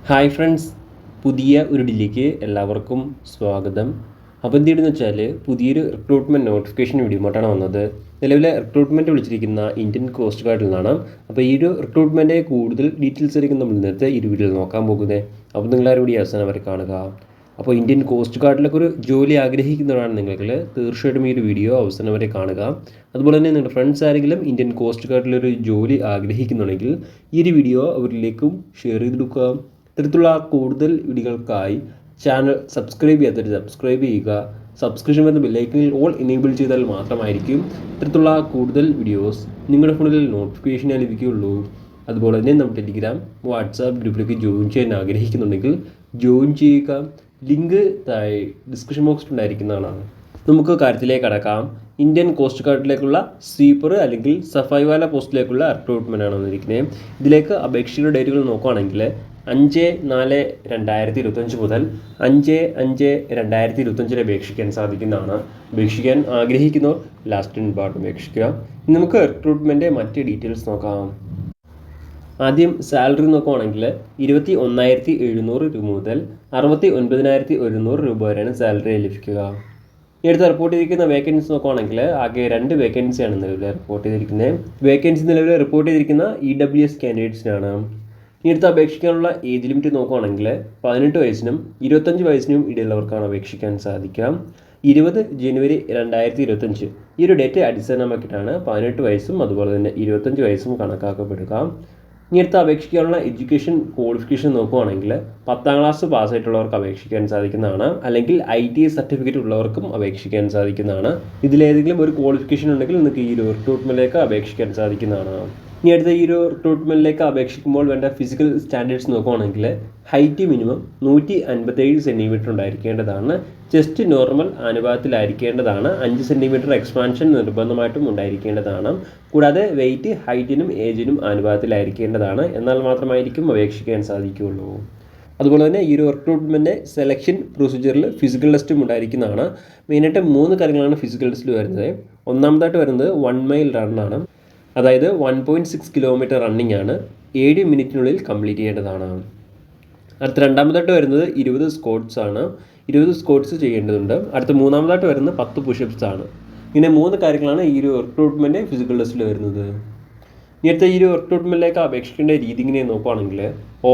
Hi friends, പുതിയ ഒരു ഡിലേക്ക് എല്ലാവർക്കും സ്വാഗതം. അപ്പോൾ എന്തെന്ന് വെച്ചാൽ പുതിയൊരു റിക്രൂട്ട്മെൻറ്റ് നോട്ടിഫിക്കേഷൻ വീഡിയോമായിട്ടാണ് വന്നത്. നിലവിലെ റിക്രൂട്ട്മെൻറ്റ് വിളിച്ചിരിക്കുന്ന ഇന്ത്യൻ കോസ്റ്റ് ഗാർഡിൽ നിന്നാണ്. അപ്പോൾ ഈ ഒരു റിക്രൂട്ട്മെൻറ്റ് കൂടുതൽ ഡീറ്റെയിൽസ് ആയിരിക്കും നമ്മൾ ഇന്നത്തെ ഈ വീഡിയോയിൽ നോക്കാൻ പോകുന്നത്. അപ്പോൾ നിങ്ങളാരും കൂടി അവസാനം വരെ കാണുക. അപ്പോൾ ഇന്ത്യൻ കോസ്റ്റ് ഗാർഡിലൊക്കെ ഒരു ജോലി ആഗ്രഹിക്കുന്നവരാണ് നിങ്ങൾ തീർച്ചയായിട്ടും ഈ ഒരു വീഡിയോ അവസാനം വരെ കാണുക. അതുപോലെ തന്നെ നിങ്ങളുടെ ഫ്രണ്ട്സ് ആരെങ്കിലും ഇന്ത്യൻ കോസ്റ്റ് ഗാർഡിലൊരു ജോലി ആഗ്രഹിക്കുന്നുണ്ടെങ്കിൽ ഈ ഒരു വീഡിയോ അവരിലേക്കും ഷെയർ ചെയ്ത് കൊടുക്കുക. ഇത്തരത്തിലുള്ള കൂടുതൽ വീഡിയോകൾക്കായി ചാനൽ സബ്സ്ക്രൈബ് ചെയ്യാത്തവർ സബ്സ്ക്രൈബ് ചെയ്യുക. സബ്സ്ക്രിപ്ഷൻ എന്ന ബെല്ലൈക്കനിൽ ഓൾ എനേബിൾ ചെയ്താൽ മാത്രമായിരിക്കും ഇത്തരത്തിലുള്ള കൂടുതൽ വീഡിയോസ് നിങ്ങളുടെ ഫോണിൽ നോട്ടിഫിക്കേഷനായി ലഭിക്കുകയുള്ളൂ. അതുപോലെ തന്നെ നമ്മുടെ ടെലിഗ്രാം വാട്സാപ്പ് ഗ്രൂപ്പിലേക്ക് ജോയിൻ ചെയ്യാൻ ആഗ്രഹിക്കുന്നുണ്ടെങ്കിൽ ജോയിൻ ചെയ്യുക. ലിങ്ക് താഴെ ഡിസ്ക്രിപ്ഷൻ ബോക്സിൽ ഉണ്ടായിരിക്കുന്നതാണ്. നമുക്ക് കാര്യത്തിലേക്ക് കടക്കാം. ഇന്ത്യൻ കോസ്റ്റ് ഗാർഡിലേക്കുള്ള സ്വീപ്പർ അല്ലെങ്കിൽ സഫായിവാല പോസ്റ്റിലേക്കുള്ള റിക്രൂട്ട്മെൻ്റ് ആണ് വന്നിരിക്കുന്നത്. ഇതിലേക്ക് അപേക്ഷയുടെ ഡേറ്റുകൾ നോക്കുകയാണെങ്കിൽ 5/4/2025 മുതൽ 5/5/2025 അപേക്ഷിക്കാൻ സാധിക്കുന്നതാണ്. അപേക്ഷിക്കാൻ ആഗ്രഹിക്കുന്നവർ ലാസ്റ്റ് പാർട്ട് അപേക്ഷിക്കുക. നമുക്ക് റിക്രൂട്ട്മെൻറ്റ് മറ്റ് ഡീറ്റെയിൽസ് നോക്കാം. ആദ്യം സാലറി നോക്കുകയാണെങ്കിൽ 21,700 രൂപ മുതൽ 69,100 രൂപ വരെയാണ് സാലറി ലഭിക്കുക. ഈ അടുത്ത് റിപ്പോർട്ട് ചെയ്തിരിക്കുന്ന വേക്കൻസി നോക്കുകയാണെങ്കിൽ ആകെ 2 വേക്കൻസിയാണ് നിലവിൽ റിപ്പോർട്ട് ചെയ്തിരിക്കുന്നത്. വേക്കൻസി നിലവിൽ റിപ്പോർട്ട് ചെയ്തിരിക്കുന്ന EWS കാൻഡിഡേറ്റ്സിനാണ്. ഈ അടുത്ത് അപേക്ഷിക്കാനുള്ള ഏജ് ലിമിറ്റ് നോക്കുകയാണെങ്കിൽ 18 വയസ്സിനും 25 വയസ്സിനും ഇടയിലുള്ളവർക്കാണ് അപേക്ഷിക്കാൻ സാധിക്കുക. 20 ജനുവരി 2025 ഈ ഒരു ഡേറ്റ് അടിസ്ഥാനമാക്കിയിട്ടാണ് 18 വയസ്സും അതുപോലെ തന്നെ 25 വയസ്സും കണക്കാക്കപ്പെടുക. ഈ അടുത്ത് അപേക്ഷിക്കാനുള്ള എഡ്യൂക്കേഷൻ ക്വാളിഫിക്കേഷൻ നോക്കുകയാണെങ്കിൽ 10ാം ക്ലാസ് പാസ്സായിട്ടുള്ളവർക്ക് അപേക്ഷിക്കാൻ സാധിക്കുന്നതാണ്. അല്ലെങ്കിൽ ITI സർട്ടിഫിക്കറ്റ് ഉള്ളവർക്കും അപേക്ഷിക്കാൻ സാധിക്കുന്നതാണ്. ഇതിലേതെങ്കിലും ഒരു ക്വാളിഫിക്കേഷൻ ഉണ്ടെങ്കിൽ നിങ്ങൾക്ക് ഈ ഒരു റിക്രൂട്ട്മെൻറ്റിലേക്ക് അപേക്ഷിക്കാൻ സാധിക്കുന്നതാണ്. ഇനി അടുത്ത ഈ ഒരു റിക്രൂട്ട്മെൻറ്റിലേക്ക് അപേക്ഷിക്കുമ്പോൾ വേണ്ട ഫിസിക്കൽ സ്റ്റാൻഡേർഡ്സ് നോക്കുകയാണെങ്കിൽ ഹൈറ്റ് മിനിമം 157 സെൻറ്റിമീറ്റർ ഉണ്ടായിരിക്കേണ്ടതാണ്. ചെസ്റ്റ് നോർമൽ അനുപാതത്തിലായിരിക്കേണ്ടതാണ്. 5 സെൻറ്റിമീറ്റർ എക്സ്പാൻഷൻ നിർബന്ധമായിട്ടും ഉണ്ടായിരിക്കേണ്ടതാണ്. കൂടാതെ വെയിറ്റ് ഹൈറ്റിനും ഏജിനും അനുപാതത്തിലായിരിക്കേണ്ടതാണ്. എന്നാൽ മാത്രമായിരിക്കും അപേക്ഷിക്കാൻ സാധിക്കുകയുള്ളൂ. അതുപോലെ തന്നെ ഈ ഒരു റിക്രൂട്ട്മെൻറ്റ് സെലക്ഷൻ പ്രൊസീജിയറിൽ ഫിസിക്കൽ ടെസ്റ്റും ഉണ്ടായിരിക്കുന്നതാണ്. മെയിനായിട്ട് 3 കാര്യങ്ങളാണ് ഫിസിക്കൽ ടെസ്റ്റിൽ വരുന്നത്. ഒന്നാമതായിട്ട് വരുന്നത് 1 മൈൽ റണ്ണാണ്. അതായത് 1.6 കിലോമീറ്റർ റണ്ണിങ് ആണ്. 7 മിനിറ്റിനുള്ളിൽ കംപ്ലീറ്റ് ചെയ്യേണ്ടതാണ്. അടുത്ത രണ്ടാമതായിട്ട് വരുന്നത് 20 സ്ക്വാട്സ് ആണ്. 20 സ്ക്വാട്സ് ചെയ്യേണ്ടതുണ്ട്. അടുത്ത മൂന്നാമതായിട്ട് വരുന്നത് 10 പുഷപ്സ് ആണ്. ഇങ്ങനെ 3 കാര്യങ്ങളാണ് ഈ ഒരു റിക്രൂട്ട്മെൻറ്റ് ഫിസിക്കൽ ടെസ്റ്റിൽ വരുന്നത്. ഇങ്ങനത്തെ ഈ ഒരു റിക്രൂട്ട്മെൻറ്റിലേക്ക് അപേക്ഷിക്കേണ്ട രീതി ഇങ്ങനെ നോക്കുകയാണെങ്കിൽ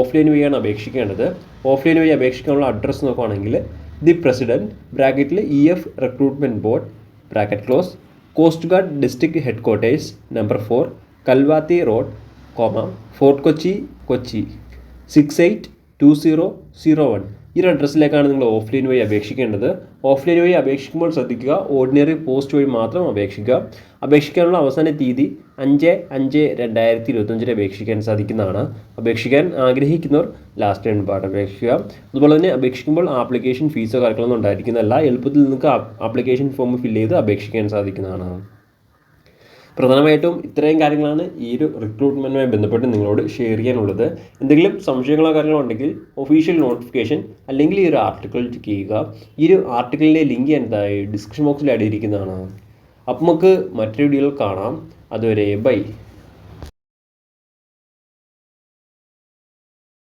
ഓഫ്ലൈൻ വഴിയാണ് അപേക്ഷിക്കേണ്ടത്. ഓഫ്ലൈൻ വഴി അപേക്ഷിക്കാനുള്ള അഡ്രസ്സ് നോക്കുകയാണെങ്കിൽ ദി പ്രസിഡൻറ്റ് ബ്രാക്കറ്റിൽ EF recruitment board bracket close coast guard district headquarters number 4 Kalvathi road fort Kochi 682001 ഈ ഒരു അഡ്രസ്സിലേക്കാണ് നിങ്ങൾ ഓഫ്ലൈൻ വഴി അപേക്ഷിക്കേണ്ടത്. ഓഫ്ലൈൻ വഴി അപേക്ഷിക്കുമ്പോൾ ശ്രദ്ധിക്കുക, ഓർഡിനറി പോസ്റ്റ് വഴി മാത്രം അപേക്ഷിക്കുക. അപേക്ഷിക്കാനുള്ള അവസാന തീയതി 5/5/2025 അപേക്ഷിക്കാൻ സാധിക്കുന്നതാണ്. അപേക്ഷിക്കാൻ ആഗ്രഹിക്കുന്നവർ ലാസ്റ്റ് പാർട്ട് അപേക്ഷിക്കുക. അതുപോലെ തന്നെ അപേക്ഷിക്കുമ്പോൾ ആപ്ലിക്കേഷൻ ഫീസോ കാര്യങ്ങളൊന്നും ഉണ്ടായിരിക്കുന്നതല്ല. എളുപ്പത്തിൽ നിങ്ങൾക്ക് ആപ്ലിക്കേഷൻ ഫോം ഫില്ല് ചെയ്ത് അപേക്ഷിക്കാൻ സാധിക്കുന്നതാണ്. പ്രധാനമായിട്ടും ഇത്രയും കാര്യങ്ങളാണ് ഈ ഒരു റിക്രൂട്ട്മെൻറ്റുമായി ബന്ധപ്പെട്ട് നിങ്ങളോട് ഷെയർ ചെയ്യാനുള്ളത്. എന്തെങ്കിലും സംശയങ്ങളോ കാര്യങ്ങളോ ഉണ്ടെങ്കിൽ ഒഫീഷ്യൽ നോട്ടിഫിക്കേഷൻ അല്ലെങ്കിൽ ഈ ഒരു ആർട്ടിക്കിൾ ചെക്ക് ചെയ്യുക. ഈ ഒരു ആർട്ടിക്കിളിൻ്റെ ലിങ്ക് എന്തായി ഡിസ്ക്രിപ്ഷൻ ബോക്സിൽ ആഡ് ചെയ്തിരിക്കുന്നതാണ്. അപ്പോൾ നമുക്ക് മറ്റൊരു വീഡിയോയിൽ കാണാം. അതുവരെ ബൈ.